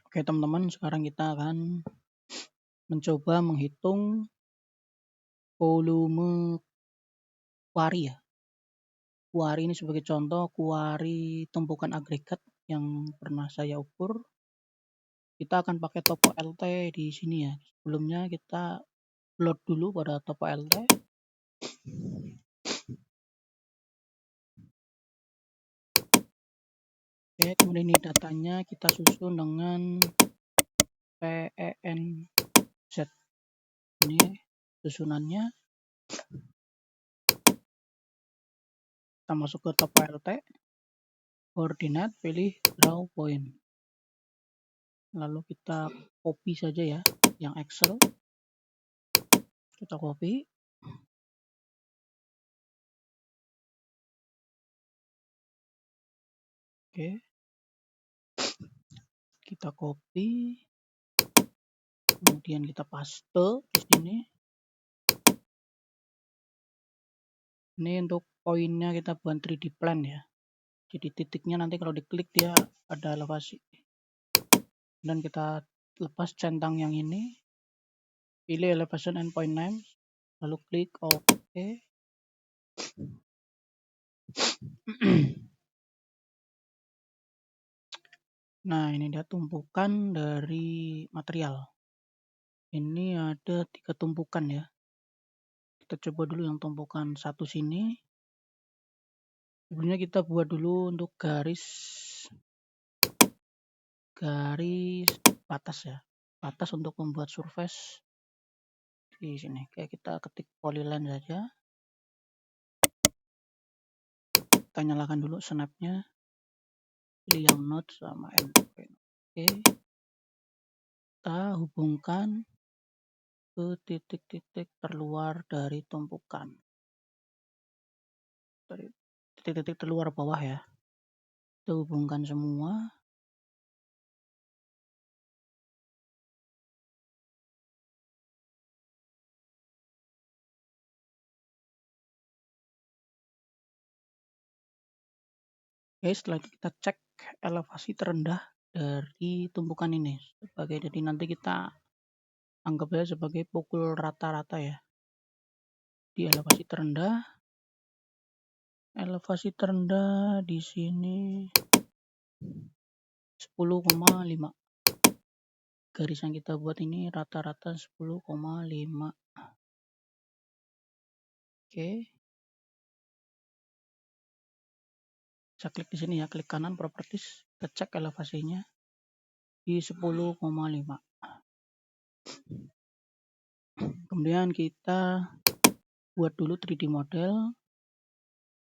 Oke teman-teman, sekarang kita akan mencoba menghitung volume kuari ya. Kuari ini sebagai contoh, kuari tumpukan agregat yang pernah saya ukur. Kita akan pakai topo LT di sini ya. Sebelumnya kita load dulu pada topo LT. Oke, kemudian ini datanya kita susun dengan PENZ. Ini susunannya. Kita masuk ke topo LT. Koordinat, pilih draw point. Lalu kita copy saja ya, yang Excel. Kita copy. Oke. Kita copy. Kemudian kita paste di sini. Ini untuk poinnya kita buat 3D plan ya. Jadi titiknya nanti kalau diklik dia ada elevasi. Dan kita lepas centang yang ini. Pilih elevation and point names. Lalu klik OK. Nah, ini dia tumpukan dari material. Ini ada 3 tumpukan ya. Kita coba dulu yang tumpukan satu sini. Sebenarnya kita buat dulu untuk garis batas ya. Batas untuk membuat surface di sini. Kayak kita ketik polyline saja. Kita nyalakan dulu snapnya. Pilih yang node sama endpoint. Oke. Kita hubungkan ke titik-titik terluar dari tumpukan. Dari titik-titik terluar bawah ya. Kita hubungkan semua. Oke, setelah itu kita cek elevasi terendah dari tumpukan ini. Jadi nanti kita anggap saja sebagai pukul rata-rata ya. Di elevasi terendah di sini 10,5. Garis yang kita buat ini rata-rata 10,5. Oke. Bisa klik di sini ya, klik kanan properties, kita cek elevasinya di 10,5. Kemudian kita buat dulu 3D model.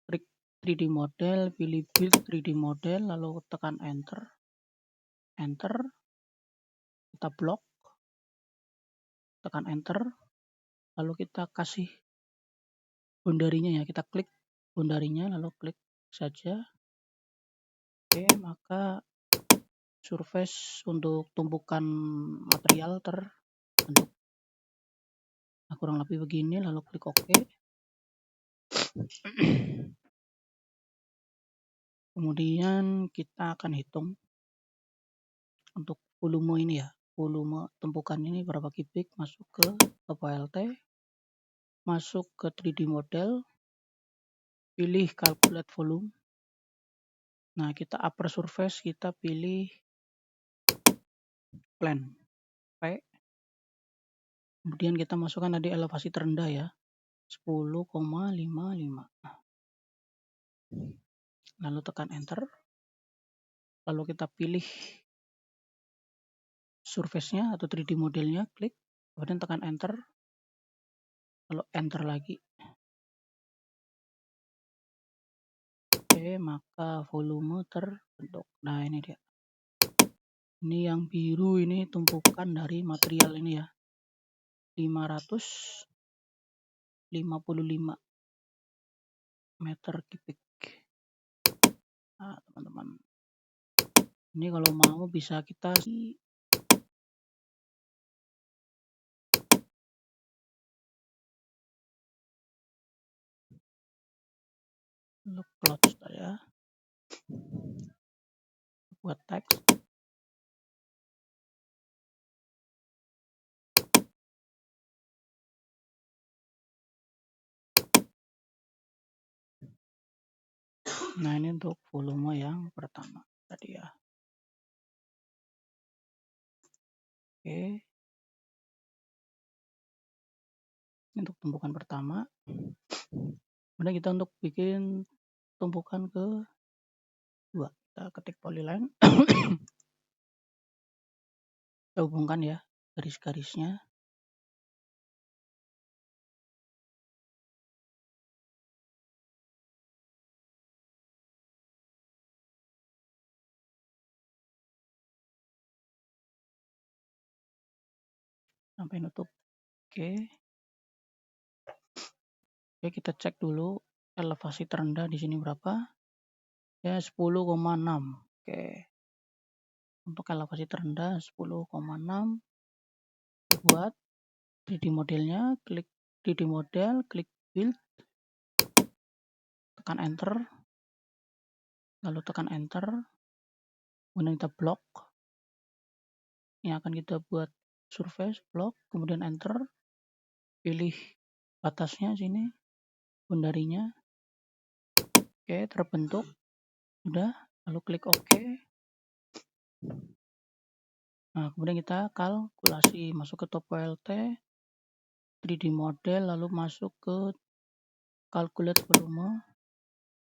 Klik 3D model, pilih build 3D model, lalu tekan enter. Kita blok, tekan enter, lalu kita kasih boundary-nya ya, kita klik boundary-nya lalu klik saja. Oke, maka surface untuk tumpukan material terbentuk. Nah, kurang lebih begini, lalu klik OK. Kemudian kita akan hitung untuk volume ini ya. Volume tumpukan ini berapa kubik, masuk ke topo LT, masuk ke 3D model, pilih calculate volume. Nah, kita upper surface kita pilih plan P. Kemudian kita masukkan tadi elevasi terendah ya, 10,55. Lalu tekan enter. Lalu kita pilih surface-nya atau 3D modelnya, klik, kemudian tekan enter. Lalu enter lagi. Oke, maka volume terbentuk. Nah, ini dia. Ini yang biru ini tumpukan dari material ini ya. 555 meter kubik. Nah, teman-teman. Ini kalau mau bisa kita close ya. Buat teks. Nah, ini untuk volume yang pertama tadi ya. Oke. Ini untuk tumpukan pertama. Kemudian kita untuk bikin tumpukan kedua, kita ketik polyline. Kita hubungkan ya garis-garisnya. Sampai nutup. Oke. Oke, kita cek dulu elevasi terendah di sini berapa? Ya, 10,6. Oke. Untuk elevasi terendah 10,6. Buat 3D modelnya, klik 3D model, klik build, tekan enter, lalu tekan enter, kemudian kita blok. Ini akan kita buat surface block, kemudian enter, pilih batasnya sini, boundary-nya. Oke, terbentuk. Udah, lalu klik OK. Nah, kemudian kita kalkulasi, masuk ke TopoLT, 3D model, lalu masuk ke calculate volume.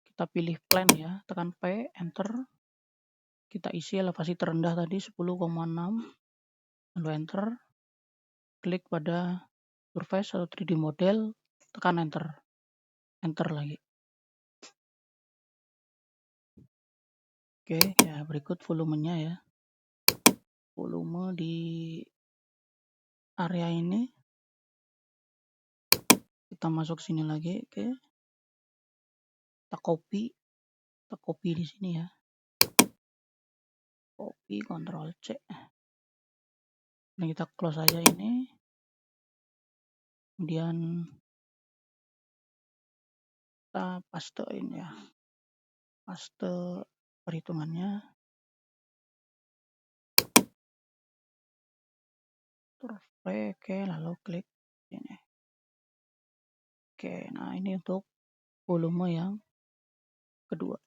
Kita pilih plan ya, tekan P, enter. Kita isi elevasi terendah tadi 10,6, lalu enter. Klik pada surface atau 3D model, tekan enter. Enter lagi. Oke, ya berikut volumenya ya. Volume di area ini. Kita masuk sini lagi, oke. Kita copy di sini ya. Copy, Ctrl C. Nah, kita close aja ini. Kemudian kita pastein ya. Paste perhitungannya. Terus oke, lalu klik ini. Oke, nah ini untuk volume yang kedua.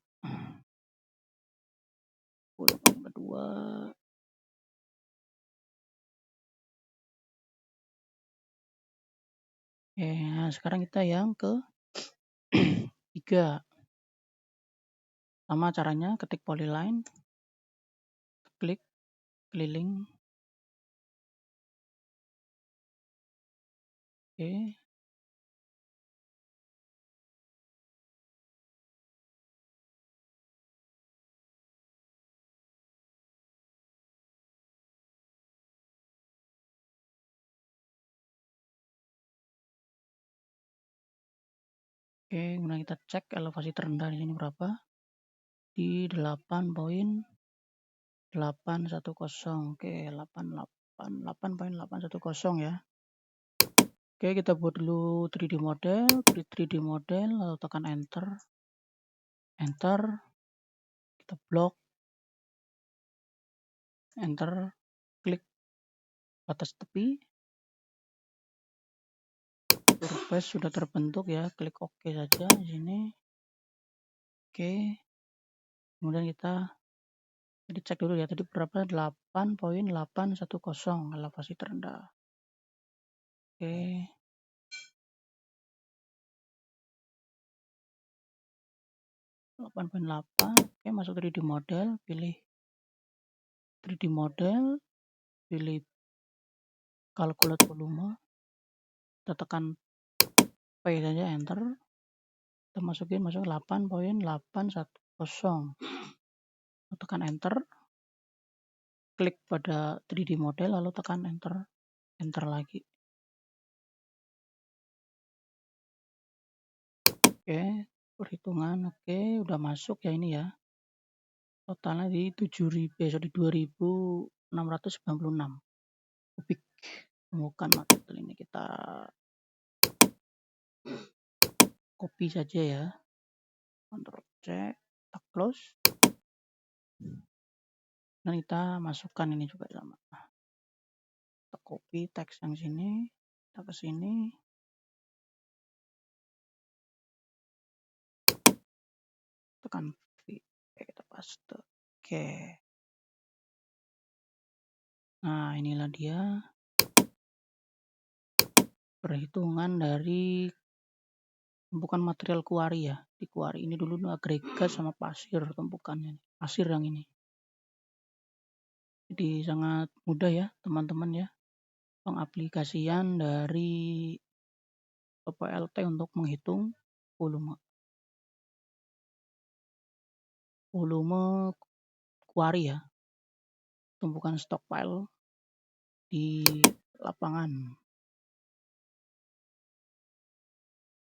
Volume yang kedua. Oke, nah sekarang kita yang ke 3. Sama caranya, ketik polyline, klik keliling. Oke. Oke, kemudian kita cek elevasi terendah di sini berapa? Di 8.810. Oke, 8.810 ya. Oke, kita buat dulu 3D model, klik 3D model, lalu tekan enter. Enter. Kita blok. Enter. Klik batas tepi. Surface sudah terbentuk ya, klik OK saja di sini. Oke. Kemudian kita cek dulu ya, tadi berapa? 8.810 elevasi terendah. Oke. 8.8. Oke, masuk 3D model, pilih 3D model, pilih calculate volume. Kita tekan P saja, enter. Kita masuk 8.810. Tekan enter. Klik pada 3D model, lalu tekan enter. Enter lagi. Oke, perhitungan oke, udah masuk ya ini ya. Totalnya di 2.696 kubik. Temukan material ini, kita copy saja ya. Ctrl C, kita close. Dan kita masukkan ini juga sama. Kita copy teks yang sini, kita ke sini. tekan V. Oke, kita paste. Oke. Nah, inilah dia perhitungan dari tumpukan material kuari ya. Di kuari ini dulu agregat sama pasir tumpukannya. Pasir yang ini. Jadi sangat mudah ya teman-teman ya. Pengaplikasian dari PLT untuk menghitung volume kuari ya. Tumpukan stockpile di lapangan.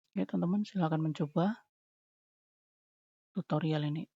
Oke teman-teman, silakan mencoba tutorial ini.